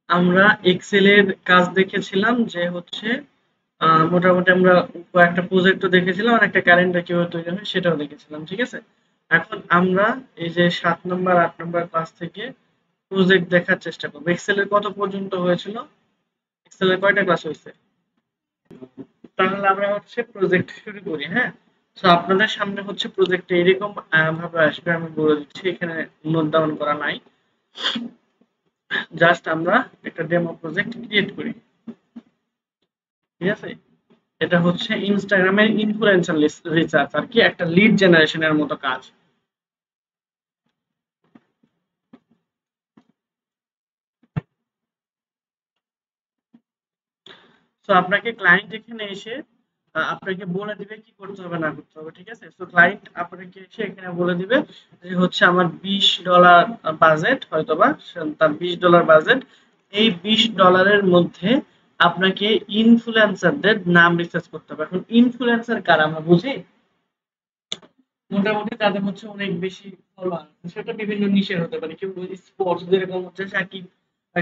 আমরা এক্সেল এর কাজ দেখেছিলাম যে হচ্ছে মোটামুটি আমরা কয়েকটা প্রজেক্টও দেখেছিলাম আর একটা ক্যালেন্ডার কিভাবে তৈরি হয় সেটাও দেখেছিলাম, ঠিক আছে। এখন আমরা এই যে 7 নম্বর 8 নম্বর ক্লাস থেকে প্রজেক্ট দেখার চেষ্টা করবো। এক্সেল এর কত পর্যন্ত হয়েছিল? এক্সেল এর কয়টা ক্লাস হয়েছে? তাহলে আমরা হচ্ছে প্রজেক্ট শুরু করি, হ্যাঁ। তো আপনাদের সামনে হচ্ছে প্রজেক্ট এরকম ভাবে আসবে, আমি বলে দিচ্ছি, এখানে নোট ডাউন করা নাই। জাস্ট আমরা একটা ডেমো প্রজেক্ট ক্রিয়েট করি, ঠিক আছে। এটা হচ্ছে ইনস্টাগ্রামের ইনফ্লুয়েন্সার রিসার্চ আর কি, একটা লিড জেনারেশনের মতো কাজ। তো আপনাকে ক্লায়েন্ট এখানে এসে আপনাকে বলে দিবে কি করতে হবে না করতে হবে, ঠিক আছে। তো ক্লায়েন্ট আপনাকে এসে এখানে বলে দিবে যে হচ্ছে আমার $20 বাজেট, হয়তোবা তার $20 বাজেট। এই $20 মধ্যে আপনাকে ইনফ্লুয়েন্সারদের নাম রিসার্চ করতে হবে। এখন ইনফ্লুয়েন্সার কারা আমরা বুঝি, মোটামুটি তাদের হচ্ছে অনেক বেশি ফলোয়ার, সেটা বিভিন্ন নিশের হতে পারে। কেউ স্পোর্টস, যেরকম হচ্ছে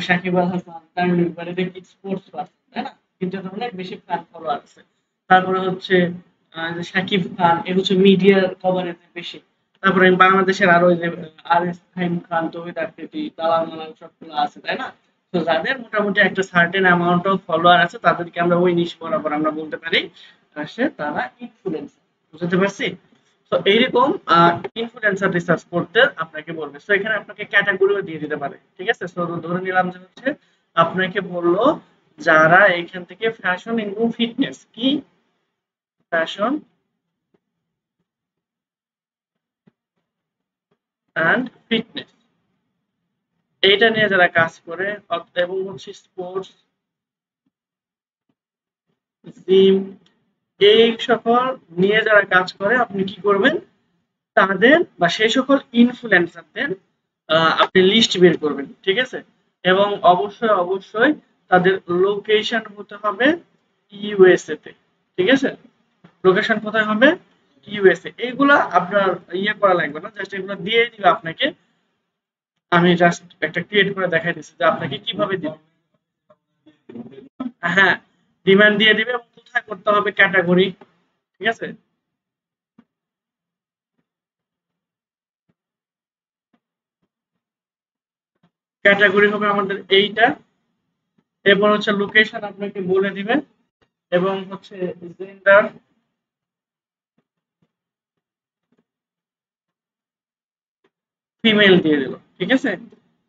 সাকিব আল হাসান, তানভীর, এটা স্পোর্টস পার্সন, তাই না? কিন্তু এদের অনেক বেশি ফ্যান ফলোয়ার আছে। তারপরে হচ্ছে যে শাকিব খান, এ হচ্ছে মিডিয়ার কভারেজ বেশি। তারপরে বাংলাদেশের আরো ওই যে আর এস ফাহিম খান, তৌহিদ আফ্রিদি, তালাল মালাল সবগুলো আছে, তাই না? তো যাদের মোটামুটি একটা সার্টেন অ্যামাউন্ট অফ ফলোয়ার আছে, তাদেরকে আমরা ওই নিশ বরাবর আমরা বলতে পারি তারা ইনফ্লুয়েন্সার। বুঝতে পারছি? তো এইরকম ইনফ্লুয়েন্সার রিসার্চ করতে আপনাকে বলবে। তো এখানে আপনাকে ক্যাটাগরিও দিয়ে দিতে পারে, ঠিক আছে। তো ধরে নিলাম যে হচ্ছে আপনাকে বললো যারা এখান থেকে ফ্যাশন এবং ফিটনেস, কি ফ্যাশন অ্যান্ড ফিটনেস, এইটা নিয়ে যারা কাজ করে, এবং হচ্ছে স্পোর্টস, জিম, এই সকল নিয়ে যারা কাজ করে, আপনি কি করবেন, তাদের বা সেই সকল ইনফ্লুয়েন্সারদের আপনি লিস্ট বের করবেন, ঠিক আছে। এবং অবশ্যই অবশ্যই তাদের লোকেশন হতে হবে ইউএসএ তে, ঠিক আছে। লোকেশন কোথায় হবে? ইউএসএ। এইগুলা আপনার ইয়ে করা লাগবে না, জাস্ট এগুলো দিয়ে দিবে আপনাকে। আমি জাস্ট একটা ক্রিয়েট করে দেখাই দিচ্ছি যে আপনাকে কিভাবে দিবে। হ্যাঁ, ডিমান্ড দিয়ে দিবে এবং কোথায় করতে হবে ক্যাটাগরি, ঠিক আছে। ক্যাটাগরি হবে আমাদের এইটা, এরপর হচ্ছে লোকেশন আপনাকে বলে দিবে, এবং হচ্ছে জেন্ডার, ফিমেল দিয়ে দিল, ঠিক আছে।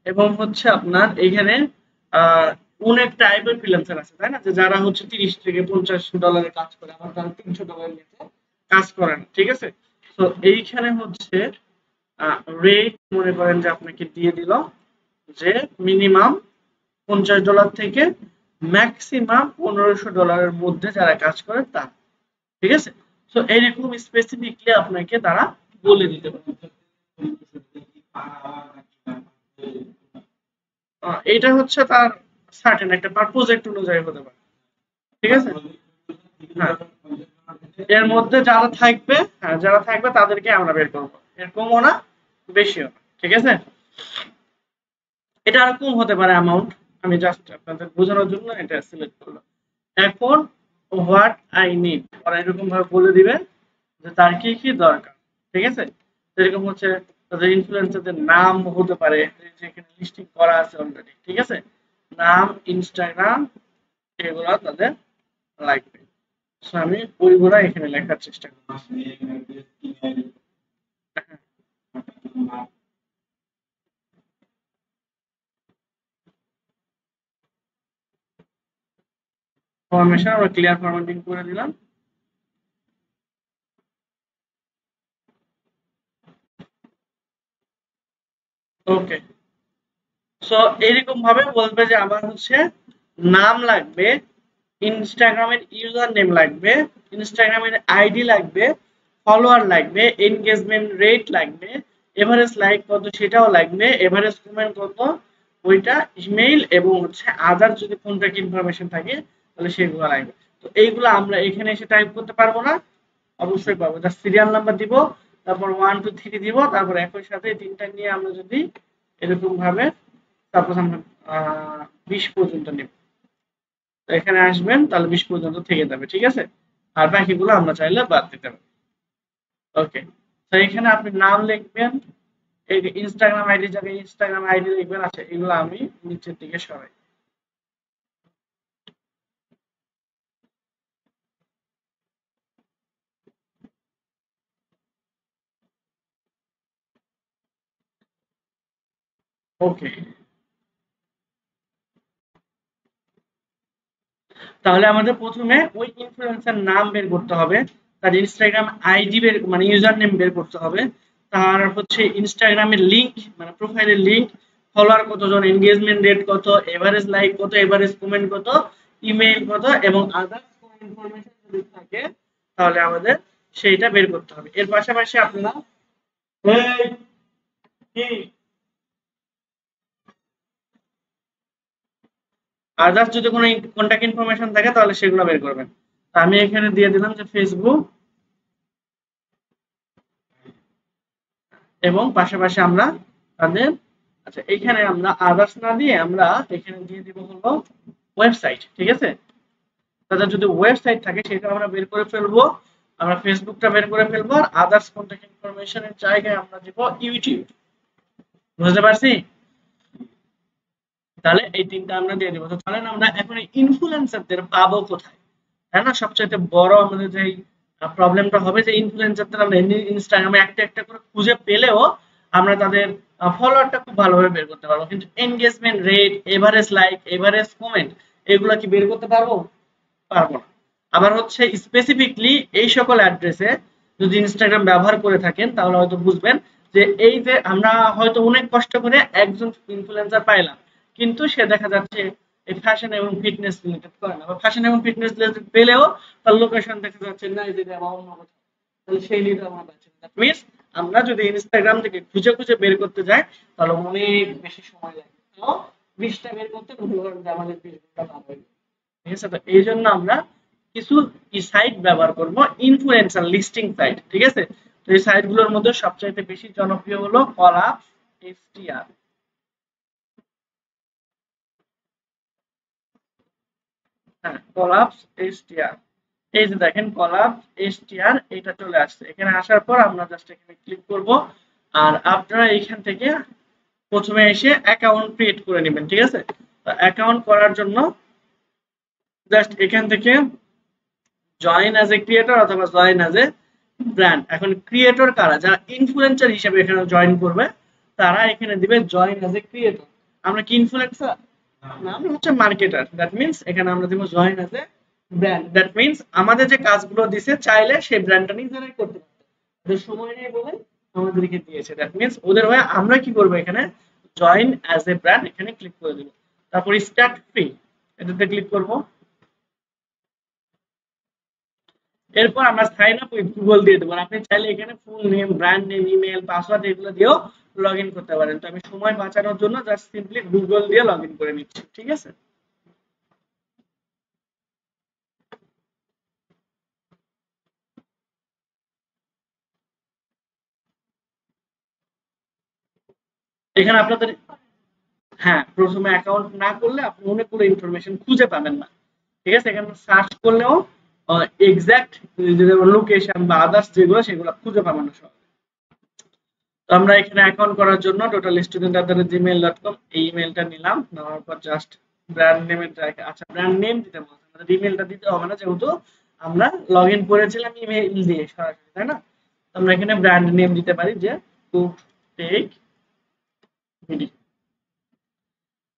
এবং হচ্ছে আপনার এইখানে আহ অনেক টাইপের ফ্রিল্যান্সার আছে, তাই না, যে যারা হচ্ছে $30 থেকে $50 কাজ করে, আবার তারা $300 নিতে কাজ করেন, ঠিক আছে। তো এইখানে হচ্ছে রেট মনে করেন যে আপনাকে দিয়ে দিল যে মিনিমাম $50 থেকে ম্যাক্সিমাম $1500 মধ্যে যারা কাজ করে তা, ঠিক আছে। তো এইরকম স্পেসিফিকলি আপনাকে তারা বলে দিতে পারে। এটা হচ্ছে তার সার্টেন একটা পার প্রজেক্ট অনুযায়ী হতে পারে, ঠিক আছে। হ্যাঁ, এর মধ্যে যারা থাকবে, হ্যাঁ যারা থাকবে তাদেরকে আমরা বের করবো, এর কমও না বেশিও না, ঠিক আছে। এটা আর কম হতে পারে অ্যামাউন্ট, আমি জাস্ট আপনাদের বোঝানোর জন্য এটা সিলেক্ট করলাম। এখন হোয়াট আই নিড, ওরা এরকম ভাবে বলে দিবে যে তার কি কি দরকার, ঠিক আছে। যেরকম হচ্ছে তাদের ইনফ্লুয়েন্সারদের নাম হতে পারে, যেখানে লিস্টিং করা আছে অলরেডি, ঠিক আছে। নাম, ইনস্টাগ্রাম, এগুলো তাদের লাগবে। সো আমি ওইগুলা এখানে লেখার চেষ্টা করছি। ফরমেশন আমরা ক্লিয়ার ফরম্যাটিং করে দিলাম। ওকে। সো এরকম ভাবে বলবে যে আমার হচ্ছে নাম লাগবে, ইনস্টাগ্রামের ইউজার নেম লাগবে, ইনস্টাগ্রামের আইডি লাগবে, ফলোয়ার লাগবে, এনগেজমেন্ট রেট লাগবে, এভারেজ লাইক কত সেটাও লাগবে, এভারেজ কমেন্ট কত ওইটা, ইমেইল, এবং হচ্ছে আদার যদি কন্ট্যাক্ট ইনফরমেশন থাকে তাহলে সেগুলো লাগবে। তো এইগুলো আমরা এখানে এসে টাইপ করতে পারবো না? অবশ্যই পাবো। জাস্ট সিরিয়াল নাম্বার দিব, তারপর 1 2 3 দিব, তারপর একই সাথে তিনটা নিয়ে আমরা যদি এরকম ভাবে সাপোজ আমরা 20 পর্যন্ত নেব। তো এখানে আসবেন, তাহলে 20 পর্যন্ত থেকে যাবে, ঠিক আছে। আর বাকিগুলো আমরা চাইলে বাদ দিতে পারি। ওকে, তো এখানে আপনি নাম লিখবেন, এই ইনস্টাগ্রাম আইডি জায়গায় ইনস্টাগ্রাম আইডি লিখবেন। আচ্ছা, এগুলো আমি নিচের দিকে সরাই। ওকে, তাহলে আমাদের প্রথমে ওই ইনফ্লুয়েন্সার নাম বের করতে হবে, তার ইনস্টাগ্রাম আইডি বের মানে ইউজার নেম বের করতে হবে, তার হচ্ছে ইনস্টাগ্রামের লিংক মানে প্রোফাইলের লিংক, ফলোয়ার কতজন, এনগেজমেন্ট রেট কত, এভারেজ লাইক কত, এভারেজ কমেন্ট কত, ইমেইল কত এবং আদার্স কোনো ইনফরমেশন যদি থাকে তাহলে আমাদের সেইটা বের করতে হবে। এর পাশাপাশি আপনারা এই কি আদার্স যদি কোনো কন্টাক্ট ইনফরমেশন থাকে তাহলে সেগুলো বের করবেন। আমি এখানে দিয়ে দিলাম যে ফেসবুক, এবং পাশাপাশি আমরা তাদের, আচ্ছা এখানে আমরা আদার্স না দিয়ে আমরা এখানে দিয়ে দিব হলো ওয়েবসাইট, ঠিক আছে। তাদের যদি ওয়েবসাইট থাকে সেটা আমরা বের করে ফেলবো, আমরা ফেসবুকটা বের করে ফেলবো, আর আদার্স কন্টাক্ট ইনফরমেশনের জায়গায় আমরা দিব ইউটিউব। বুঝতে পারছি? তাহলে এই তিনটা আমরা দিয়ে দিব। তো চলেন আমরা এখন ইনফ্লুয়েন্সারদের পাবো কোথায়, তাই না? সবচেয়ে বড় আমাদের যে প্রবলেমটা হবে যে ইনফ্লুয়েন্সারদের আমরা ইনস্টাগ্রামে একটা একটা করে খুঁজে পেলেও আমরা তাদের ফলোয়ারটা খুব ভালোভাবে বের করতে পারবো, কিন্তু engagement rate, average like, average comment এগুলা কি বের করতে পারবো? পারবো না। আবার হচ্ছে স্পেসিফিকলি এই সকল অ্যাড্রেসে যদি ইনস্টাগ্রাম ব্যবহার করে থাকেন তাহলে হয়তো বুঝবেন যে এই যে আমরা হয়তো অনেক কষ্ট করে একজন ইনফ্লুয়েন্সার পাইলাম, কিন্তু সে দেখা যাচ্ছে এই ফ্যাশন এবং ফিটনেস রিলেটেড করে না, বা ফ্যাশন এবং ফিটনেস রিলেটেড পেলেও তার লোকেশন দেখা যাচ্ছে নাইজেরিয়া বা অন্য কোথাও, তাহলে সেই লিডার আমরা পাচ্ছি না। দ্যাট মিন্স আমরা যদি ইনস্টাগ্রাম থেকে খুঁজে খুঁজে বের করতে যাই তাহলে অনেক বেশি সময় লাগে। তো 20টা বের করতে মনে করেন যে আমাদের 20 ঘন্টা পার হয়ে যাবে, ঠিক আছে। তো এই জন্য আমরা কিছু সাইট ব্যবহার করব, ইনফ্লুয়েন্সার লিস্টিং সাইট, ঠিক আছে। তো এই সাইটগুলোর মধ্যে সবচাইতে বেশি জনপ্রিয় হলো কলাপস, এসটিআর। হ্যাঁ, কলাপস, এসটিআর। এই যে দেখেন কলাপস, এসটিআর এটা চলে আসছে। এখানে আসার পর আমরা জাস্ট এখানে ক্লিক করব, আর আপনারা এইখান থেকে প্রথমে এসে অ্যাকাউন্ট ক্রিয়েট করে নেবেন, ঠিক আছে। তো অ্যাকাউন্ট করার জন্য জাস্ট এখান থেকে জয়েন অ্যাজ এ ক্রিয়েটর অথবা জয়েন অ্যাজ এ ব্র্যান্ড। এখন ক্রিয়েটর কারা, যারা ইনফ্লুয়েন্সার হিসেবে এখানে জয়েন করবে তারা এখানে দিবে জয়েন অ্যাজ এ ক্রিয়েটর। আমরা কি ইনফ্লুয়েন্সার না, আমরা হচ্ছে মার্কেটার। দ্যাট মিন্স এখানে আমরা দিব join as a brand. That means আমাদের যে কাজগুলো দিছে চাইলে সেই ব্র্যান্ডটা নিজেরাই করতে পারবে, ওদের সময় নেই বলে আমাদেরকে দিয়েছে। দ্যাট মিন্স ওদের হয়ে আমরা কি করব, এখানে জয়েন অ্যাজ এ ব্র্যান্ড এখানে ক্লিক করে দেব। তারপর স্টার্ট ফ্রি এটাতে ক্লিক করব। এরপর আমরা সাইন আপ উইথ গুগল দিয়ে দেবো। আপনি চাইলে এখানে full name, brand name, email, password এগুলো দিয়েও লগ ইন করতে পারেন। তো আমি সময় বাঁচানোর জন্য জাস্ট সিম্পলি গুগল দিয়ে লগ ইন করে নিচ্ছি, ঠিক আছে। এখানে আপনাদের, হ্যাঁ, প্রথমে অ্যাকাউন্ট না করলে আপনি অনেকগুলো ইনফরমেশন খুঁজে পাবেন না, ঠিক আছে। এখানে সার্চ করলেও এক্সাক্ট লোকেশন বা আদার্স যেগুলো সেগুলো খুঁজে পাবেন না সব। তো আমরা এখানে অ্যাকাউন্ট করার জন্য totalstudent@gmail.com এই ইমেলটা নিলাম, নেওয়ার পর জাস্ট ব্র্যান্ড নেমের জায়গা, আচ্ছা ব্র্যান্ড নেম দিতে বলছে, আমাদের ইমেলটা দিতে হবে না যেহেতু আমরা লগ ইন করেছিলাম ইমেল দিয়ে সরাসরি, তাই না। তো আমরা এখানে ব্র্যান্ড নেম দিতে পারি যে টু টেক ভিডিও,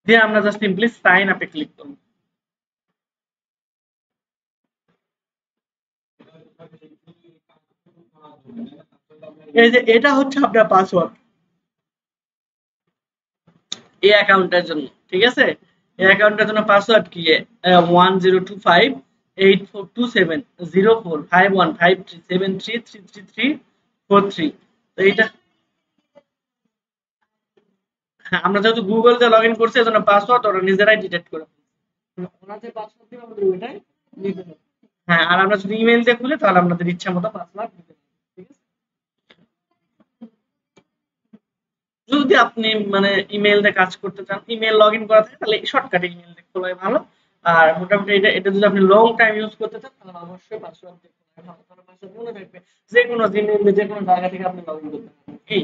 দিয়ে আমরা জাস্ট সিম্পলি সাইন আপে ক্লিক করব। এই যে এটা হচ্ছে আপনার পাসওয়ার্ড এই অ্যাকাউন্টের জন্য, ঠিক আছে। এই অ্যাকাউন্টের জন্য পাসওয়ার্ড কি, 10258427051537333343। তো এইটা, হ্যাঁ, আমরা যেহেতু গুগল দিয়ে লগ ইন করছি এজন্য পাসওয়ার্ড ওরা নিজেরাই ডিটেক্ট করে ওরা যে পাসওয়ার্ড দিবে আমাদের ওইটাই নিতে হবে। হ্যাঁ, আর আমরা যদি ইমেল দিয়ে খুলি তাহলে আমাদের ইচ্ছা মতো পাসওয়ার্ড দিতে হবে, ঠিক আছে। যদি আপনি মানে ইমেল দিয়ে কাজ করতে চান, ইমেল লগ ইন করা থাকে তাহলে শর্টকাটে ইমেল দিয়ে খোলাই ভালো। আর মোটামুটি এটা যদি আপনি লং টাইম ইউজ করতে চান তাহলে অবশ্যই পাসওয়ার্ড দিয়ে খোলাই ভালো, কারণ পাসওয়ার্ড মনে থাকবে যে কোনো জিমেইল যে কোনো জায়গা থেকে আপনি লগ ইন করতে পারবেন। এই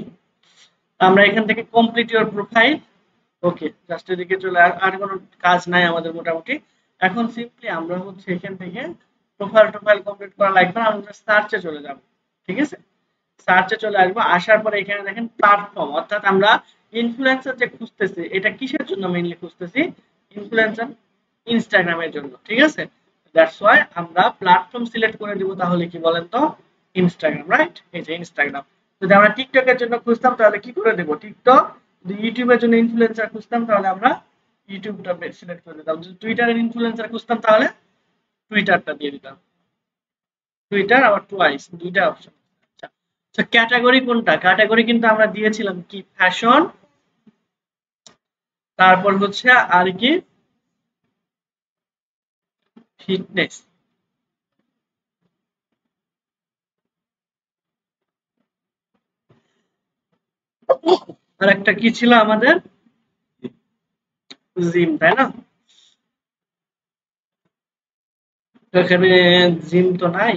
আমরা এখান থেকে complete your profile. Okay, just এদিকে চলে আর কোনো কাজ নাই আমাদের মোটামুটি। এখন সিম্পলি আমরা হচ্ছে এখান থেকে প্রোফাইল কমপ্লিট করা লাগবে না, আমরা সার্চে চলে যাব। ঠিক আছে, সার্চে চলে আসবো, আসার পরে এখানে দেখেন প্ল্যাটফর্ম, অর্থাৎ আমরা ইনফ্লুয়েন্সার যে খুঁজতেছি এটা কিসের জন্য মেইনলি খুঁজতেছি, ইনফ্লুয়েন্সার ইনস্টাগ্রামের জন্য। ঠিক আছে, দ্যাটস ওয়াই আমরা প্ল্যাটফর্ম সিলেক্ট করে দিব, তাহলে কি বলেন তো, ইনস্টাগ্রাম, রাইট? এই যে ইনস্টাগ্রাম। যদি আমরা টিকটকের জন্য খুঁজতাম তাহলে কি করে দেব, টিকটক। যদি ইউটিউবের জন্য ইনফ্লুয়েন্সার খুঁজতাম তাহলে আমরা ইউটিউবটা সিলেক্ট করে দিতাম। যদি টুইটারের ইনফ্লুয়েন্সার খুঁজতাম তাহলে টুইটারটা দিয়ে দিতাম, টুইটার আবার টুয়াইস, দুইটা অপশন। আচ্ছা, তো ক্যাটাগরি কোনটা, ক্যাটাগরি কিন্তু আমরা দিয়েছিলাম কি ফ্যাশন, তারপর হচ্ছে আর কি ফিটনেস, আর একটা কি ছিল আমাদের, জিম, তাই না? তো এখানে জিম তো নাই,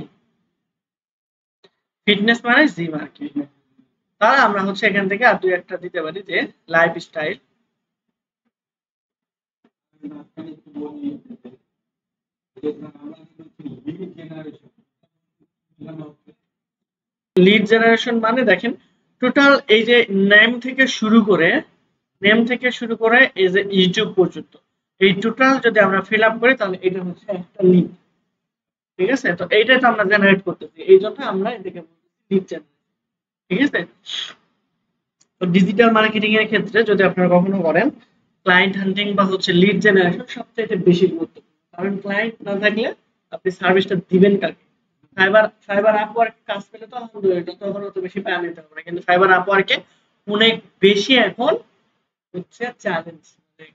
ফিটনেস মানে জিম আর কি। তাহলে আমরা হচ্ছে এখান থেকে আর দুই একটা দিতে পারি যে লাইফস্টাইল, লিড জেনারেশন মানে দেখেন টোটাল এই যে নেম থেকে শুরু করে, এই যে ইউটিউব পর্যন্ত এই টোটাল যদি আমরা ফিল আপ করি তাহলে এটা হচ্ছে একটা লিড। ঠিক আছে, তো এইটাই তো আমরা জেনারেট করতেছি, এই জন্য আমরা এটাকে লিড জেনারেট। ঠিক আছে, তো ডিজিটাল মার্কেটিং এর ক্ষেত্রে যদি আপনারা কখনো করেন ক্লায়েন্ট হান্টিং বা হচ্ছে লিড জেনারেশন সবচেয়ে বেশি গুরুত্বপূর্ণ, কারণ ক্লায়েন্ট না থাকলে আপনি সার্ভিসটা দিবেন কাকে। ফাইবার আপওয়ার্ক কাজ পেলে তো আলহামদুলিল্লাহ, তখন অত বেশি পায় নিতে হবে না, কিন্তু ফাইবার আপওয়ার্কে অনেক বেশি এখন হচ্ছে চ্যালেঞ্জ,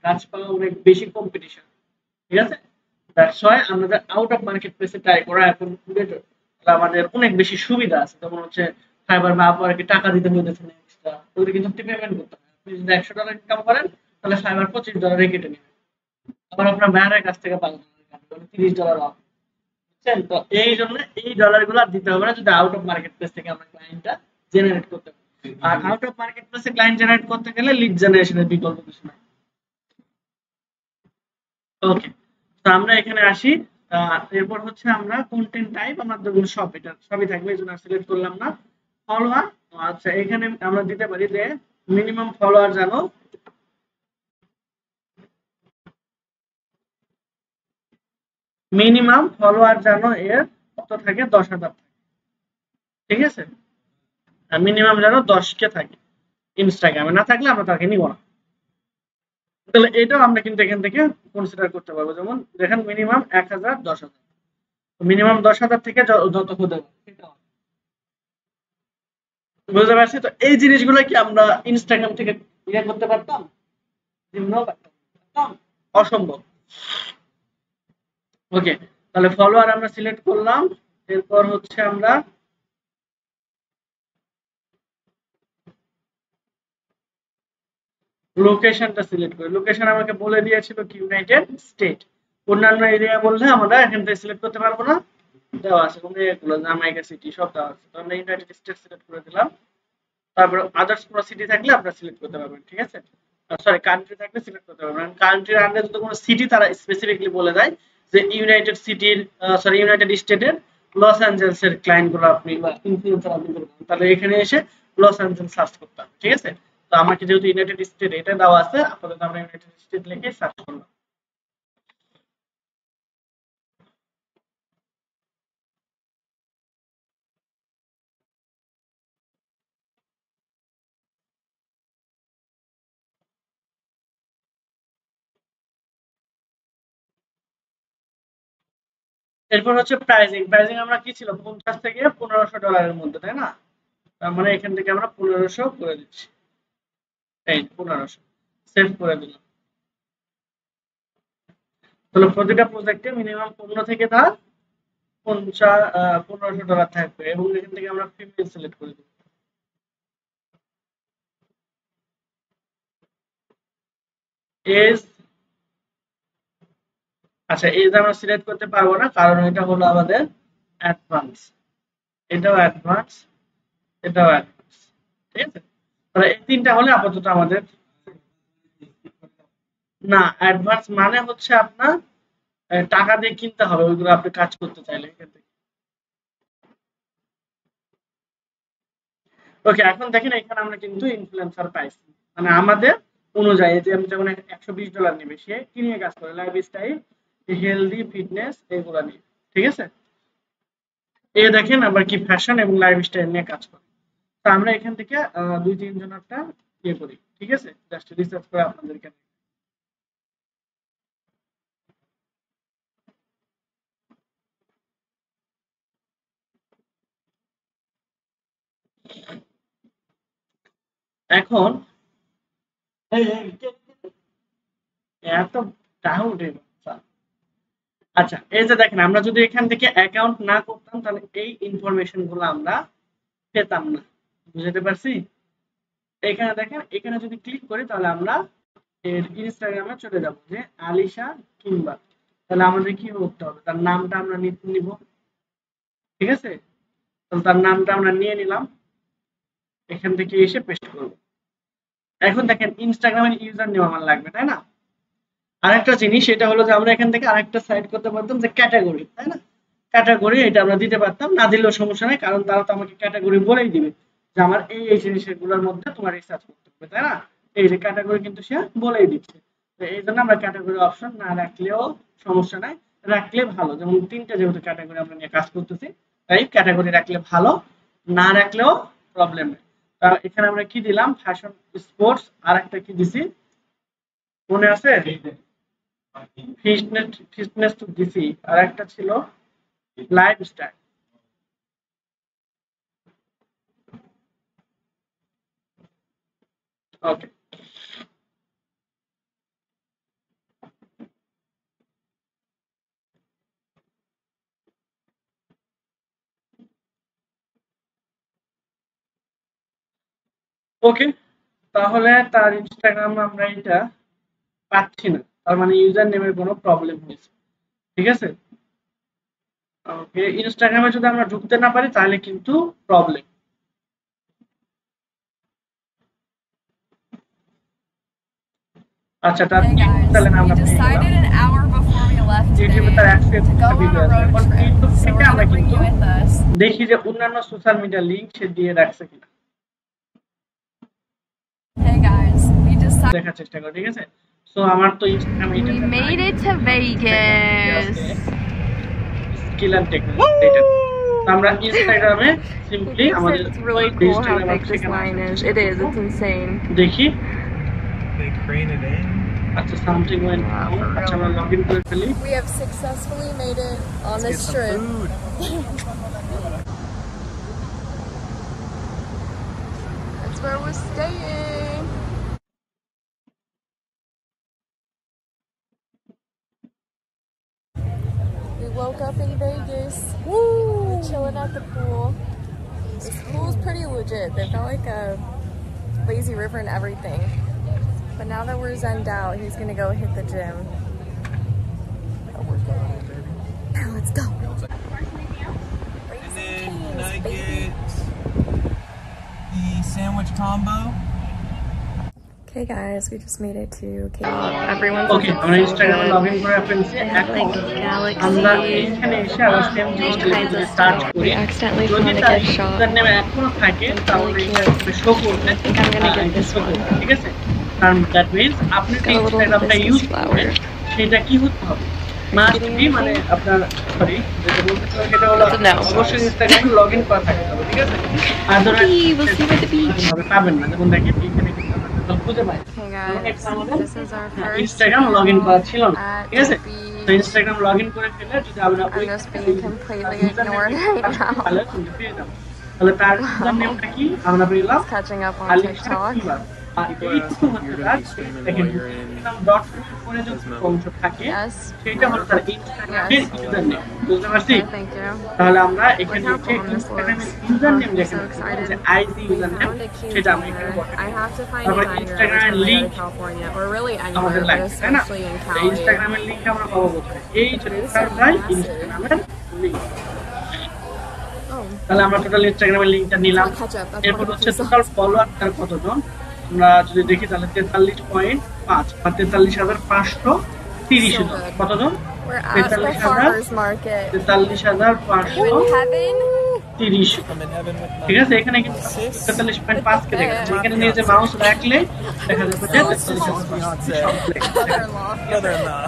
কাজ পাওয়া অনেক বেশি কম্পিটিশন। ঠিক আছে, দ্যাটস ওয়াই আমাদের আউট অফ মার্কেট প্লেসে ট্রাই করা এখন বেটার, আমাদের অনেক বেশি সুবিধা আছে। যেমন হচ্ছে ফাইবার বা আপওয়ার্কে টাকা দিতে হইতেছে না এক্সট্রা, ওগুলো কিন্তু আপনি পেমেন্ট করতে হবে। আপনি যদি $100 ইনকাম করেন তাহলে ফাইবার $25 কেটে নেবে, আবার আপনার ম্যানের কাছ থেকে $5 কাটবে, মানে $30 অফ। বুঝছেন? তো এই জন্য এই ডলার গুলো আর দিতে হবে না যদি আউট অফ মার্কেট প্লেস থেকে আমরা ক্লায়েন্টটা জেনারেট করতে পারি। আর আউট অফ মার্কেট প্লেসে ক্লায়েন্ট জেনারেট করতে গেলে লিড জেনারেশনের বিকল্প কিছু নাই। ওকে, তো আমরা এখানে আসি। এরপর হচ্ছে আমরা কন্টেন্ট টাইপ আমাদের সব এটা সবই থাকবে, এই জন্য সিলেক্ট করলাম না। ফলোয়ার, আচ্ছা এখানে আমরা দিতে পারি যে মিনিমাম ফলোয়ার জানো, এর কত থাকে, 10,000 থাকে। ঠিক আছে, মিনিমাম যেন 10 কে থাকে, ইনস্টাগ্রামে না থাকলে আমরা তাকে নিব না। তাহলে এটাও আমরা কিন্তু এখান থেকে কনসিডার করতে পারবো, যেমন দেখেন মিনিমাম 1,000, 10,000, মিনিমাম 10,000 থেকে যত হতে পারে সেটা হবে। বুঝতে পারছি, তো এই জিনিসগুলো কি আমরা ইনস্টাগ্রাম থেকে ইয়ে করতে পারতাম, নিম্ন পারতাম? অসম্ভব। ওকে, তাহলে ফলোয়ার আমরা সিলেক্ট করলাম। এরপর হচ্ছে আমরা লোকেশনটা সিলেক্ট করি। লোকেশন আমাকে বলে দিয়েছিল কি ইউনাইটেড স্টেট, অন্যান্য এরিয়া বললে আমরা এখান থেকে সিলেক্ট করতে পারবো না, দেওয়া আছে কোনো এগুলো জামাইকা সিটি সব দেওয়া আছে, তো আমরা ইউনাইটেড স্টেট সিলেক্ট করে দিলাম। তারপর আদার্স কোনো সিটি থাকলে আপনারা সিলেক্ট করতে পারবেন। ঠিক আছে, সরি কান্ট্রি থাকলে সিলেক্ট করতে পারবেন, কান্ট্রির আন্ডারে যদি কোনো সিটি তারা স্পেসিফিকলি বলে দেয় যে ইউনাইটেড সিটির, সরি ইউনাইটেড স্টেটের লস অ্যাঞ্জেলসের ক্লায়েন্ট গুলো আপনি বা ইনফ্লুয়েন্সার আপনি করবেন, তাহলে এখানে এসে লস অ্যাঞ্জেলস সার্চ করতে হবে। ঠিক আছে, তো আমাকে যেহেতু ইউনাইটেড স্টেট এটা দেওয়া আছে, আপাতত আমরা ইউনাইটেড স্টেট লিখে সার্চ করলাম। এরপর হচ্ছে প্রাইজিং, আমরা কি ছিল 50 থেকে $1,500 মধ্যে, তাই না? তার মানে এখান থেকে আমরা 1,500 করে দিচ্ছি, এই 1,500 সেভ করে দিলাম। তাহলে প্রতিটা প্রজেক্টে মিনিমাম 15 থেকে তার 50 $1,500 থাকবে, এবং এখান থেকে আমরা ফিমেল সিলেক্ট করে দিব। এজ, আচ্ছা এজ আমরা সিলেক্ট করতে পারবো না কারণ এটা হলো আমাদের অ্যাডভান্স, এটাও অ্যাডভান্স, এটাও অ্যাডভান্স, ঠিক আছে। তাহলে এই তিনটা হলে আপাতত আমাদের না, অ্যাডভান্স মানে হচ্ছে আপনার টাকা দিয়ে কিনতে হবে ওইগুলো আপনি কাজ করতে চাইলে এখান থেকে। ওকে, এখন দেখেন এখানে আমরা কিন্তু ইনফ্লুয়েন্সার পাইছি, মানে আমাদের অনুযায়ী যে আমি যখন $120 নেবে সে কি নিয়ে কাজ করে, লাইফস্টাইল, হেলদি, ফিটনেস এগুলা নিয়ে, ঠিক আছে। এ দেখেন আবার কি ফ্যাশন এবং লাইফস্টাইল নিয়ে কাজ করে। তো আমরা এখান থেকে 2-3 জনেরটা ইয়ে করি, ঠিক আছে, জাস্ট রিসার্চ করে আপনাদেরকে। এখন এত ডাউট, আচ্ছা এই যে দেখেন আমরা যদি এখান থেকে অ্যাকাউন্ট না করতাম তাহলে এই ইনফরমেশন গুলো আমরা পেতাম না, বুঝতে পারছি। এখানে দেখেন, এখানে যদি ক্লিক করি তাহলে আমরা এর ইনস্টাগ্রামে চলে যাব, যে আলিশা কিংবা, তাহলে আমাদের কি করতে হবে, তার নামটা আমরা নিব, ঠিক আছে। তাহলে তার নামটা আমরা নিয়ে নিলাম, এখান থেকে এসে পেস্ট করব। এখন দেখেন ইনস্টাগ্রামের ইউজার নেম আমার লাগবে, তাই না। আরেকটা জিনিস এটা হলো যে আমরা এখান থেকে আরেকটা সাইড করতে পারতাম যে ক্যাটাগরি, তাই না। ক্যাটাগরি এটা আমরা দিতে পারতাম, না দিলেও সমস্যা নেই কারণ তারা তো আমাকে ক্যাটাগরি বলেই দিবে যে আমার এই জিনিসগুলোর মধ্যে তোমার রিসার্চ করতে হবে, তাই না। এই যে ক্যাটাগরি কিন্তু সে বলেই দিচ্ছে, তো এই জন্য আমরা ক্যাটাগরি অপশন না রাখলেও সমস্যা নাই, রাখলে ভালো। যেমন তিনটা যেহেতু ক্যাটাগরি আমরা নিয়ে কাজ করতেছি তাই ক্যাটাগরি রাখলে ভালো, না রাখলেও প্রবলেম নেই। এখানে আমরা কি দিলাম, ফ্যাশন, স্পোর্টস, আর একটা কি দিছি মনে আছে, ফিটনেস, ফিটনেস তো দিছি, আর একটা ছিল লাইফস্টাইল। ওকে, ওকে, তাহলে তার ইনস্টাগ্রাম আমরা এটা পাচ্ছি না, তার মানে ইউজার নেমের কোনো প্রবলেম হয়েছে, ঠিক আছে। ওকে, ইনস্টাগ্রামে যদি আমরা ঢুকতে না পারি তাহলে কিন্তু প্রবলেম। আচ্ছা, তার Hey YouTube guys, channel we আমরা পেয়ে গেলাম, decided an hour before we left ইউটিউবে today তার to go 161টা on video a আছে। road এখন trip. ইউটিউব So থেকে we're আমরা gonna bring কিন্তু you with us. দেখি যে অন্যান্য সোশ্যাল মিডিয়া লিংক সে দিয়ে রাখছে কিনা, Hey guys, we decided দেখার চেষ্টা করি, ঠিক আছে। সো আমার তো ইনস্টাগ্রাম We এটাতে নাই, made it to Vegas. Skill and technology এটা। তো আমরা ইনস্টাগ্রামে সিম্পলি He আমাদের thinks it's really cool how Instagram big this line is. It is. It's insane. দেখি, They crane it in. আচ্ছা সামথিং ওয়েন্ট Wow, for আচ্ছা real. আমরা login করে ফেলি। we have successfully made it on Get this some trip. food. That's where we're staying. We woke up in Vegas. Woo! We're chilling at the pool. This pool's pretty legit. They've got like a lazy river and everything. But now that we're zenned out, he's gonna go hit the gym. Let's go. And then nuggets. The sandwich combo. Okay, guys, we just made it to Everyone's ওকে, আমরা ইনস্টাগ্রামে login করে ফেলছি। এখন like Galaxy. আমরা এইখানে এসে আবার same জিনিসটা kinds of সার্চ stuff. করি। We accidentally যদি found a তার gift shop. ইউজার নেম এখনো থাকে তাহলে এটা শো করবে, I think I'm gonna get this show one. করবে, ঠিক আছে। কারণ দ্যাট মিন্স আপনি যে Got a little ইনস্টাগ্রামটা hibiscus use flower. করবেন সেটা কি হতে হবে, মাস্ট বি, মানে আপনার সরি যেটা বলতে চাই সেটা হলো It's a no. অবশ্যই ইনস্টাগ্রামে লগইন করা থাকতে হবে, ঠিক আছে। Otherwise Hey, we'll see you at the beach. পাবেন না। যেমন দেখেন এখানে কিন্তু আমরা টোটাল খুঁজে পাই Hey guys, this is our first Instagram login করা ছিল না, at ঠিক আছে। the তো ইনস্টাগ্রাম লগইন করে ফেলে যদি আমরা ওই I'm just being completely ignored right now. তাহলে কিন্তু পেয়ে যাবো। তাহলে তার ইউজার নেমটা কি আমরা পেলাম, Catching up on Alisha TikTok. কিংবা। এইটুকু হচ্ছে তার দেখেন ডট করে যে অংশ থাকে Yes. সেটা হলো তার ইনস্টাগ্রামের ইউজার নেম। বুঝতে পারছি? Okay, thank you. তাহলে আমরা এখানে Look how যে calm this ইনস্টাগ্রামের looks. ইউজার নেম I'm যেখানে so excited. যে ID We user name found a cute সেটা আমরা এখানে deer. বসাই। I have to find a তারপর deer every ইনস্টাগ্রামের time I go link to California, or really আমাদের anywhere, but লাগবে, তাই না? especially in এই Cali. ইনস্টাগ্রামের লিংক আমরা পাবো কোথায়? এই যে But it's টোটালটাই so massive. ইনস্টাগ্রামের লিংক। Oh, তাহলে আমরা টোটাল ইনস্টাগ্রামের লিংকটা নিলাম। I'll catch up. That's এরপর one of হচ্ছে the টোটাল songs. ফলোয়ার তার কতজন? আমরা যদি দেখি তাহলে 43.5 বা 43,530 So জন। good. কতজন? We're at the 43,000 farmer's market. 43,530 In heaven? I'm in heaven with ঠিক my আছে, এখানে কিন্তু 43.5 কে দেখাচ্ছে। এখানে নিয়ে যে মাউস রাখলে দেখা যাবে যে 43,530 সব লেখা আছে। Mother-in-law. brother-in-law.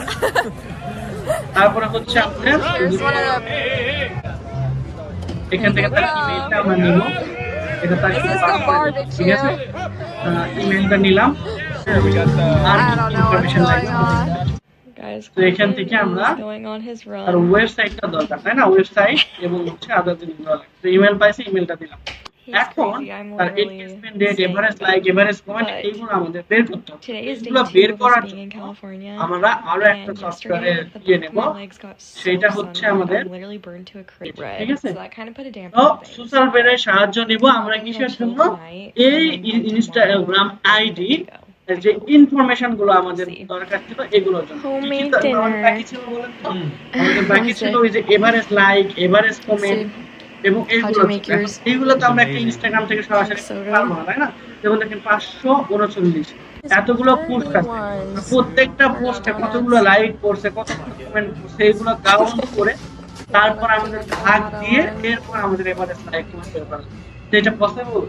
তারপরে হচ্ছে আমাদের Here's one of the. এখান থেকে তার ইমেইলটা আমরা নিব। এটা তার This is the ঠিক আছে, barbecue. ইমেইলটা নিলাম। We got the R I কি don't know what's information going লাগবে? on. Guys, তো এখান থেকে আমরা Quentin is going on his R run. ওয়েবসাইটটা দরকার, তাই না? ওয়েবসাইট এবং হচ্ছে আদার জিনিস দেওয়া লাগবে। তো ইমেল পাইছি, ইমেলটা দিলাম। He's এখন crazy. I'm তার literally engagement date, saying average about like, it. Average comment But এইগুলো আমাদের বের করতে হবে। Today is day এগুলো 2 বের of us করার being in জন্য California. আমরা আরো একটা And সফটওয়্যারে yesterday, the ইয়ে back নেব। of my legs got so সেটা হচ্ছে sunburned. আমাদের I'm literally burned to a crisp ঠিক red. আছে? So that kind of put a damper তো on things. সোশ্যাল মিডিয়ায় সাহায্য নিব আমরা কিসের জন্য? এই ইনস্টাগ্রাম আইডি যে ইনফরমেশন গুলো আমাদের দরকার ছিল এগুলোর জন্য। কি কি আমাদের বাকি ছিল বলেন তো? আমাদের বাকি ছিল ওই যে এভারেজ লাইক, এভারেজ কমেন্ট এবং এইগুলো তো আমরা একটা ইনস্টাগ্রাম থেকে সরাসরি পারবো না, তাই না? যেমন দেখেন 539 এতগুলো পোস্ট আছে, প্রত্যেকটা পোস্টে কতগুলো লাইক করছে, কতগুলো কমেন্ট করছে, এগুলো কাউন্ট করে তারপর আমাদের ভাগ দিয়ে এরপর আমাদের এভারেজ লাইক করতে পারবো। এটা পসিবল?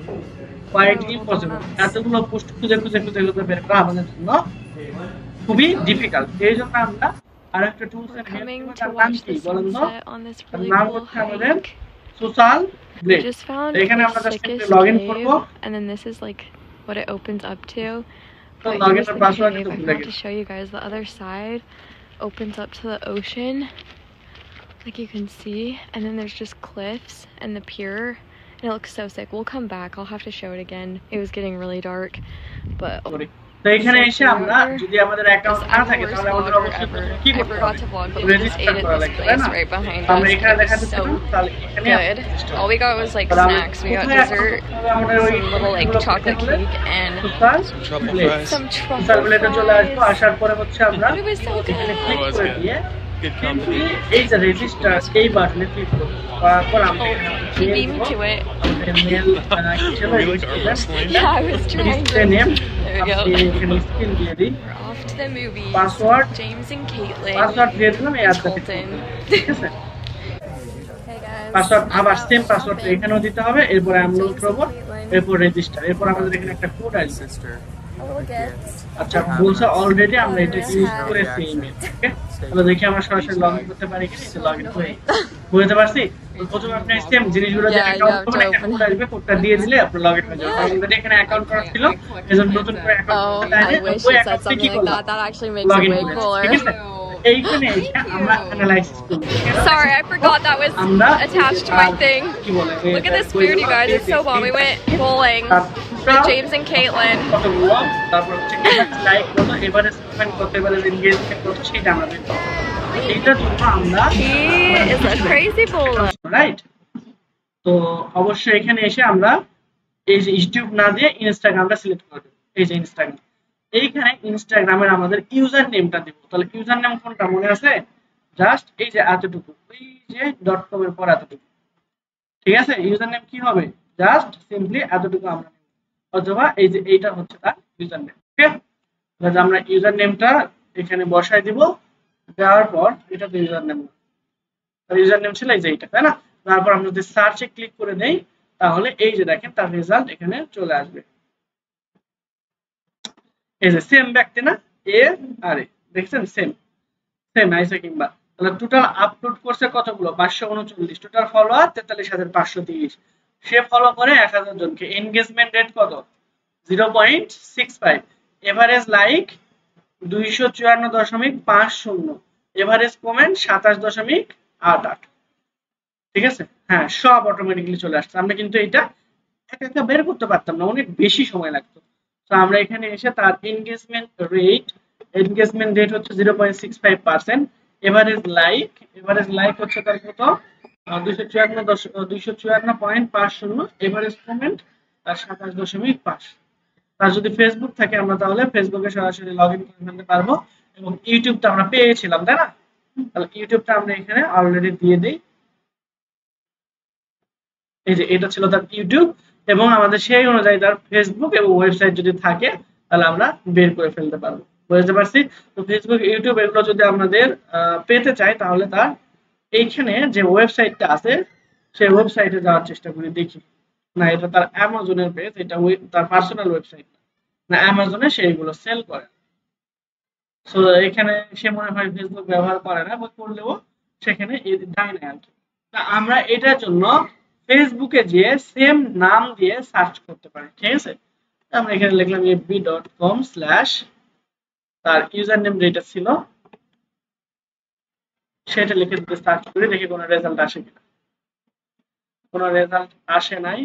Quite impossible. এতগুলো পোস্ট খুঁজে খুঁজে খুঁজে খুঁজে বের করা আমাদের জন্য খুবই ডিফিকাল্ট। এই জন্য আমরা আর একটা টুলস এর Coming হেল্প to নাম watch কি the বলেন তো? sunset on this really নাম cool হচ্ছে আমাদের hike. Social We blade. just found এখানে the আমরা জাস্ট sickest লগইন cave, করব। and then this is like what it opens up to. তো But লগইন here's এর the পাসওয়ার্ড cave. একটু I ভুলে forgot গেছি। to show you guys. The other side opens up to the ocean, like you can see, and then there's just cliffs and the pier, and it looks so sick. We'll come back. I'll have to show it again. It was getting really dark, but তো এখানে এসে আমরা যদি আমাদের account না I'm the থাকে worst তাহলে আমাদের vlogger অবশ্যই ever. কি I করতে forgot হবে? to vlog, but we just register ate at করা this লাগবে, তাই place না? right behind আমরা us. এখানে It দেখা was যাচ্ছে so না, তাহলে এখানে good. All we got was like তাহলে আমরা snacks. We got কোথায় dessert, আমরা ওই some little like chocolate cake, and social Truffle blade. fries. some social truffle ব্লেডে চলে আসবো, fries. আসার পরে হচ্ছে আমরা It was so এখানে ক্লিক good. করে দিয়ে Good company. এই যে রেজিস্টার এই বাটনে ক্লিক করব। তারপর আমরা Oh, এখানে he beat me to it. আমাদের mail Were you like arm wrestling? Yeah, I was trying display to. Name There we আপনি go. এখানে স্ক্রিন দিয়ে দিই, We're off to the movies. Password James and Caitlin. Password দিয়ে দিলাম, এই and অ্যাডটা Colton. ঠিক আছে? Hey guys. পাসওয়ার্ড I'm আবার out সেম পাসওয়ার্ড shopping. এখানেও দিতে হবে, এরপর আনলোড করব, Caitlin. এরপর রেজিস্টার, এরপর আমাদের এখানে একটা কোড আসবে। Sister. A little gift. আচ্ছা বলছে অলরেডি আমরা এটা ইউজ করেছি ইমেল। ওকে, তাহলে দেখি আমরা সরাসরি লগইন করতে পারি কিনা। এটা লগইন করে বুঝতে পারছি। প্রথমে আপনি সেম জিনিসগুলো যে Yeah, অ্যাকাউন্ট you have করবেন, to একটা কোড আসবে, কোডটা দিয়ে দিলে আপনি লগইন হয়ে যাবে। অলরেডি এখানে অ্যাকাউন্ট করা ছিল, এজন্য নতুন করে Oh, account I wish it said something like that. That actually makes it login way করে cooler. ঠিক আছে? এইখানে এসে আমরা অ্যানালাইসিস করব। Sorry, I forgot that was আমরা attached to my thing. কি বলে Look at this food, you guys. It's so bomb. We went bowling with James and Caitlin. কতগুলো, তারপর হচ্ছে লাইক কত, এভারেজ কমেন্ট কত, এভারেজ এনগেজমেন্ট কত সেটা আমরা দেখব। এইটার জন্য আমরা He is a crazy bowler. Right. তো অবশ্যই এখানে এসে আমরা এই যে ইউটিউব না দিয়ে ইনস্টাগ্রামটা সিলেক্ট করে দেব। এই যে ইনস্টাগ্রাম, এইখানে ইনস্টাগ্রামের আমাদের ইউজার নেমটা দেব। তাহলে ইউজার নেম কোনটা মনে আছে? জাস্ট এই যে এতটুকু, ওই যে .com এর পর এতটুকু, ঠিক আছে? ইউজার নেম কি হবে? জাস্ট সিম্পলি এতটুকু আমরা নেব, অথবা এই যে এইটা হচ্ছে তার ইউজার নেম। ওকে, তাহলে আমরা ইউজার নেমটা এখানে বসাই দিব, দেওয়ার পর এটা তো ইউজার নেম, তার ইউজার নেম ছিল এই যে এইটা, তাই না? তারপর আমরা যদি সার্চে ক্লিক করে দেই তাহলে এই যে দেখেন তার রেজাল্ট এখানে চলে আসবে। এই যে সেম ব্যক্তি না, এ আর এ, দেখছেন সেম সেম আইসা কিংবা। তাহলে টোটাল আপলোড করছে কতগুলো? 539। Total follower 43,530। সে ফলো করে 1000 জনকে। এনগেজমেন্ট রেট কত? 0.65। Average like 254.50। Average comment 27.88। ঠিক আছে? হ্যাঁ, সব অটোমেটিক্যালি চলে আসছে। আমরা কিন্তু এটা একা একা বের করতে পারতাম না, অনেক বেশি সময় লাগতো। তো তো আমরা এখানে এসে তার এনগেজমেন্ট রেট হচ্ছে 0.65%, এভারেজ লাইক হচ্ছে তার কত 254.50, এভারেজ কমেন্ট তার 27.5। তার যদি ফেসবুক থাকে আমরা তাহলে ফেসবুকে সরাসরি লগ ইন করে ফেলতে পারবো, এবং ইউটিউবটা আমরা পেয়েছিলাম তাই না, তাহলে ইউটিউবটা আমরা এখানে অলরেডি দিয়ে দিই। এই যে এটা ছিল তার ইউটিউব, এবং আমাদের সেই অনুযায়ী তার ফেসবুক এবং ওয়েবসাইট যদি থাকে তাহলে আমরা বের করে ফেলতে পারবো। বুঝতে পারছি? তো ফেসবুক, ইউটিউব এগুলো যদি আমাদের পেতে চাই তাহলে তার এইখানে যে ওয়েবসাইটটা আছে সেই ওয়েবসাইটে যাওয়ার চেষ্টা করি, দেখি না এটা তার অ্যামাজনের পেজ, এটা তার পার্সোনাল ওয়েবসাইট না, অ্যামাজনে সে এগুলো সেল করে। সো এখানে সে মনে হয় ফেসবুক ব্যবহার করে না, বা করলেও সেখানে যায় না আর কি। তা আমরা এটার জন্য ফেসবুকে যে সেম নাম দিয়ে সার্চ করতে পারি, ঠিক আছে? আমরা এখানে লিখলাম fb.com/ তার ইউজার নেম যেটা ছিল সেটা লিখে দিতে সার্চ করে দেখি কোনো রেজাল্ট আসে কিনা। কোনো রেজাল্ট আসে নাই।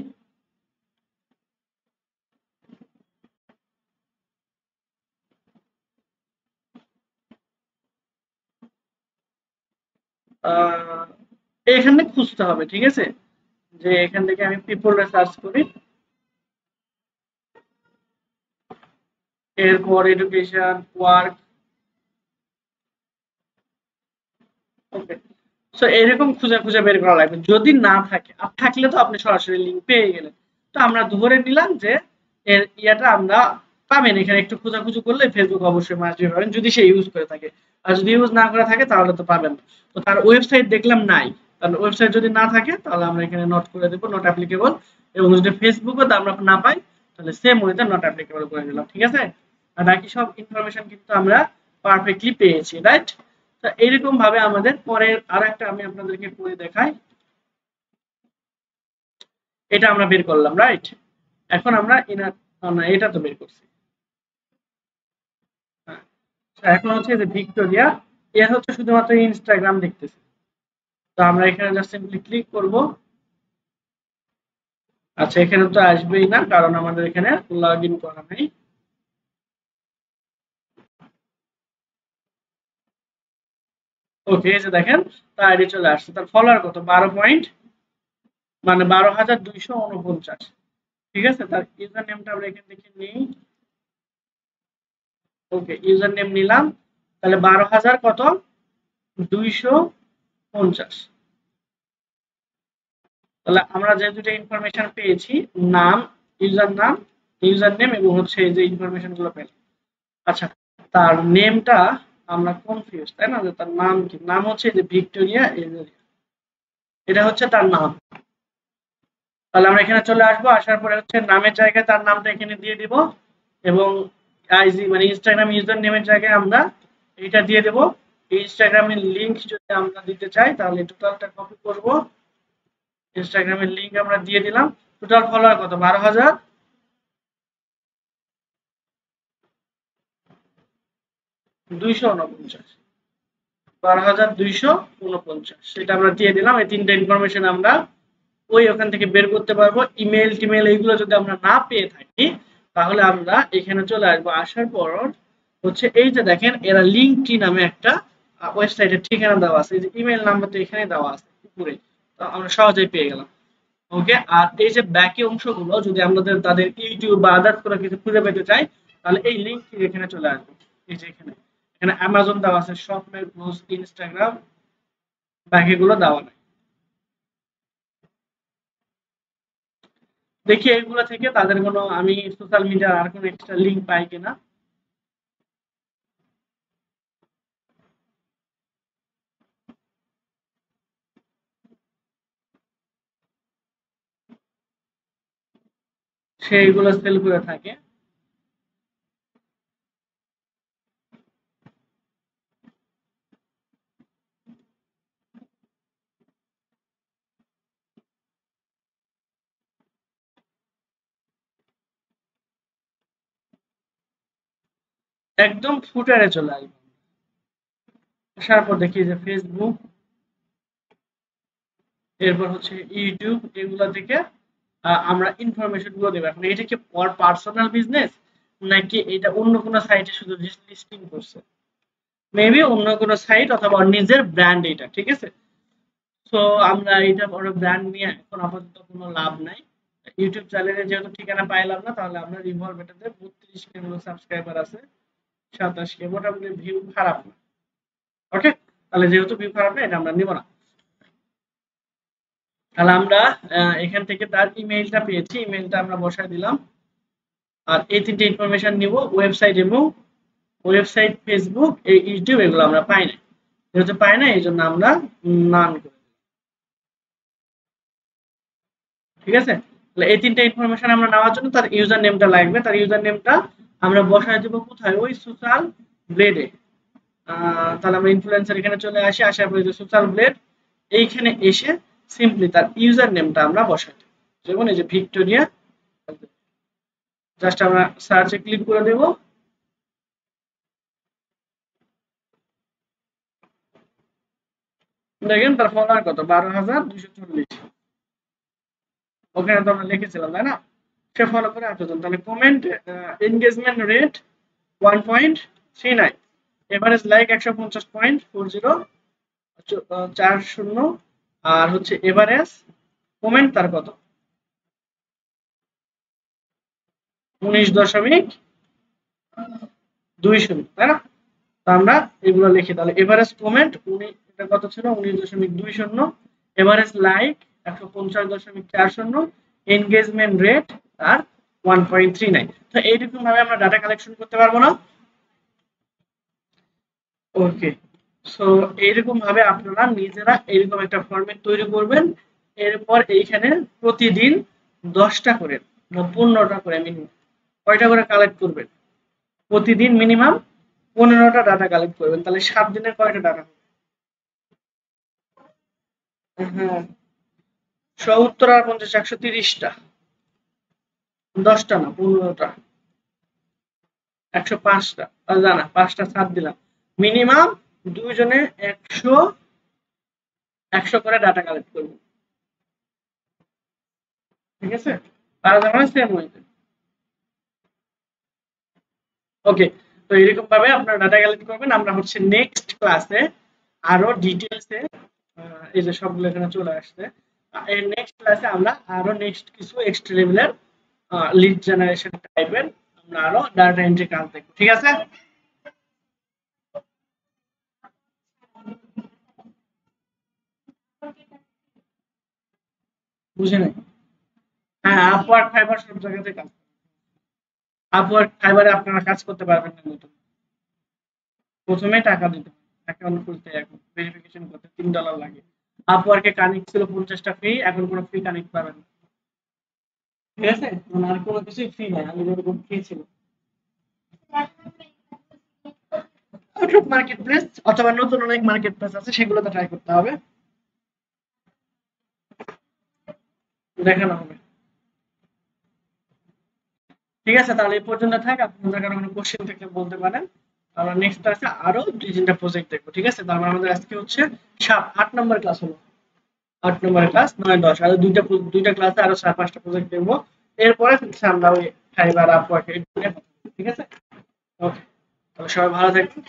এখানে খুঁজতে হবে, ঠিক আছে? যে এখান থেকে আমি পিপল সার্চ করি, এরপর এডুকেশন, ওয়ার্ক, ওকে। সো এরকম খুঁজে খুঁজে বের করা লাগবে। যদি না থাকে, আর থাকলে তো আপনি সরাসরি লিংক পেয়ে গেলেন। তো আমরা ধরে নিলাম যে এর ইয়াটা আমরা পাবেন, এখানে একটু খোঁজাখুঁজি করলে ফেসবুক অবশ্যই মাস্ট বি পাবেন যদি সে ইউজ করে থাকে, আর যদি ইউজ না করে থাকে তাহলে তো পাবেন না। তো তার ওয়েবসাইট দেখলাম নাই, তার ওয়েবসাইট যদি না থাকে তাহলে আমরা এখানে নট করে দেব, নট অ্যাপ্লিকেবল। এবং যদি ফেসবুকও আমরা না পাই তাহলে সেম ওয়েতে নট অ্যাপ্লিকেবল করে দিলাম, ঠিক আছে? আর বাকি সব ইনফরমেশন কিন্তু আমরা পারফেক্টলি পেয়েছি, রাইট? তো এইরকম ভাবে আমাদের পরের আরেকটা আমি আপনাদেরকে করে দেখাই। এটা আমরা বের করলাম, রাইট? এখন আমরা এটা তো বের করছি। হ্যাঁ, এখন হচ্ছে যে ভিক্টোরিয়া, এর হচ্ছে শুধুমাত্র ইনস্টাগ্রাম দেখতেছি। তো আমরা এখানে জাস্ট সিম্পলি ক্লিক করব। আচ্ছা, এখানে তো আসবেই না কারণ আমাদের এখানে লগ ইন করা নেই। ওকে, এই যে দেখেন তার আইডি চলে আসছে, তার ফলোয়ার কত 12 পয়েন্ট, মানে 12,249, ঠিক আছে? তার ইউজার নেমটা আমরা এখান থেকে নিই। ওকে, ইউজার নেম নিলাম, তাহলে 12,000 কত 250। তাহলে আমরা যে দুটো ইনফরমেশন পেয়েছি, নাম, ইউজার নেম এবং হচ্ছে এই যে ইনফরমেশন গুলো পেলাম। আচ্ছা, তার নেমটা আমরা কনফিউজ, তাই না? যে তার নাম কি, নাম হচ্ছে যে ভিক্টোরিয়া এজেরিয়া, এটা হচ্ছে তার নাম। তাহলে আমরা এখানে চলে আসবো, আসার পরে হচ্ছে নামের জায়গায় তার নামটা এখানে দিয়ে দিব, এবং আইজি মানে ইনস্টাগ্রাম ইউজার নেমের জায়গায় আমরা এটা দিয়ে দেব। ইনস্টাগ্রামের লিংক যদি আমরা দিতে চাই তাহলে টোটালটা কপি করব, ইনস্টাগ্রামের লিংক আমরা দিয়ে দিলাম। টোটাল ফলোয়ার কত 12,249, 12,249 সেটা আমরা দিয়ে দিলাম। এই তিনটা ইনফরমেশন আমরা ওখান থেকে বের করতে পারবো। ইমেল টিমেল এইগুলো যদি আমরা না পেয়ে থাকি তাহলে আমরা এখানে চলে আসবো। আসার পর হচ্ছে এই যে দেখেন এরা লিঙ্কটি নামে একটা ওয়েবসাইটের ঠিকানা দেওয়া আছে, এই যে ইমেল নাম্বার তো এখানে দেওয়া আছে উপরে, তো আমরা সহজেই পেয়ে গেলাম। ওকে, আর এই যে বাকি অংশগুলো যদি আমাদের তাদের ইউটিউব বা আদার্স কোনো কিছু খুঁজে পেতে চাই তাহলে এই লিঙ্কটি এখানে চলে আসবে। এই যে এখানে এখানে অ্যামাজন দেওয়া আছে, শপমেল, ক্লোজ, ইনস্টাগ্রাম, বাকিগুলো দেওয়া নাই। দেখি এইগুলো থেকে তাদের কোনো আমি সোশ্যাল মিডিয়ার আর কোনো এক্সট্রা লিংক পাই কিনা। সে এইগুলো সেল করে থাকে। একদম ফুটারে চলে আসবে। আসার পর দেখি যে ফেসবুক, এরপর হচ্ছে ইউটিউব, এগুলো থেকে আমরা ইনফরমেশন গুলো দেবো। এখন এটা কি পার্সোনাল বিজনেস নাকি এটা অন্য কোনো সাইটে শুধু লিস্টিং করছে, মেবি অন্য কোনো সাইট অথবা ওর নিজের ব্র্যান্ড এটা, ঠিক আছে। সো আমরা এটা ওর ব্র্যান্ড নিয়ে এখন আপাতত কোনো লাভ নাই। ইউটিউব চ্যানেলে যেহেতু ঠিকানা পাইলাম না, তাহলে আমরা রিভলভ এটাতে 32K মতো সাবস্ক্রাইবার আছে, 27K, মোটামুটি ভিউ খারাপ না। ওকে, তাহলে যেহেতু ভিউ খারাপ না, এটা আমরা নিব না। তাহলে আমরা এখান থেকে তার ইমেইলটা পেয়েছি, ইমেইলটা আমরা বসায় দিলাম। আর এই তিনটে ইনফরমেশন নিব, ওয়েবসাইট এবং ওয়েবসাইট, ফেসবুক, এই ইউটিউব, এগুলো আমরা পাই না। যেহেতু পাই না, এই জন্য আমরা নান করে দিলাম। ঠিক আছে, তাহলে এই তিনটে ইনফরমেশন আমরা নেওয়ার জন্য তার ইউজার নেমটা লাগবে। তার ইউজার নেমটা আমরা বসায় দেব কোথায়, ওই সোশ্যাল ব্লেডে। তাহলে আমরা ইনফ্লুয়েন্সার এখানে চলে আসি, আসার পরে যে সোশ্যাল ব্লেড, এইখানে এসে সিম্পলি তার ইউজার নেমটা আমরা বসাই দেব। যেমন এই যে ভিক্টোরিয়া, জাস্ট আমরা সার্চে ক্লিক করে দেব। দেখেন তার ফলোয়ার কত, 12,240। ওখানে তো আমরা লিখেছিলাম, তাই না? সে ফলো করে এতজন। তাহলে comment engagement rate 1.39, average like 150.40, আর হচ্ছে এভারেজ কমেন্ট তার কত, 19.20, তাই না? তো আমরা এগুলো লিখি। তাহলে এভারেজ কমেন্ট এটা কত ছিল, 19.20, এভারেজ লাইক 150.40, এনগেজমেন্ট রেট আর 1.39। তো এইরকম ভাবে আমরা ডাটা কালেকশন করতে পারবো না? ওকে, সো এইরকম ভাবে আপনারা নিজেরা এরকম একটা ফরম্যাট তৈরি করবেন। এরপর এইখানে প্রতিদিন 10টা করে বা 15টা করে, মিনিমাম কয়টা করে কালেক্ট করবেন, প্রতিদিন মিনিমাম 15টা ডাটা কালেক্ট করবেন। তাহলে 7 দিনের কয়টা ডাটা? হ্যাঁ, 70 আর 50, 130টা, 10টা না 15টা, 105টা, না 5টা 7 দিলাম, মিনিমাম দুইজনে 100 করে ডাটা কালেক্ট করবো। ঠিক আছে, আর আমরা সেম হইতে। ওকে, তো এরকম ভাবে আপনারা ডাটা কালেক্ট করবেন। আমরা হচ্ছে নেক্সট ক্লাসে আরো ডিটেইলসে, এই যে সবগুলো এখানে চলে আসছে, এর নেক্সট ক্লাসে আমরা আরো নেক্সট কিছু এক্সট্রা লেভেলের লিড জেনারেশন টাইপের আমরা আরো ডাটা এন্ট্রি কাজ দেখব। ঠিক আছে, বুঝে নাই? হ্যাঁ, আপওয়ার্ক, ফাইবার সব জায়গাতে কাজ। আপওয়ার্ক, ফাইবারে আপনারা কাজ করতে পারবেন না, নতুন প্রথমে টাকা দিতে অ্যাকাউন্ট খুলতে, এখন ভেরিফিকেশন করতে $3 লাগে। আপওয়ার্কে কানেক্ট ছিল 50টা ফ্রি, এখন কোনো ফ্রি কানেক্ট পাবেন না। ঠিক আছে, মানে আর কোনো কিছুই ফ্রি নাই, আমি যেরকম ফ্রি ছিল। আউটলুক মার্কেট প্লেস অথবা নতুন অনেক মার্কেট প্লেস আছে, সেগুলোতে ট্রাই করতে হবে, দেখানো হবে। ঠিক আছে, তাহলে এই পর্যন্ত থাক। আপনাদের কারো কোনো কোশ্চেন থাকলে বলতে পারেন। আমরা নেক্সট ক্লাসে আরো 2-3টা প্রজেক্ট দেখবো। ঠিক আছে, তারপর আমাদের আজকে হচ্ছে 8 নম্বর ক্লাস হলো, 8 নম্বরের ক্লাস, 9-10 আর দুইটা ক্লাসে আরো 4-5টা প্রজেক্ট দেখবো। এরপরে আমরা ওই ফাইবার, আপওয়ার্ক, ঠিক আছে। ওকে, তাহলে সবাই ভালো থাকবেন।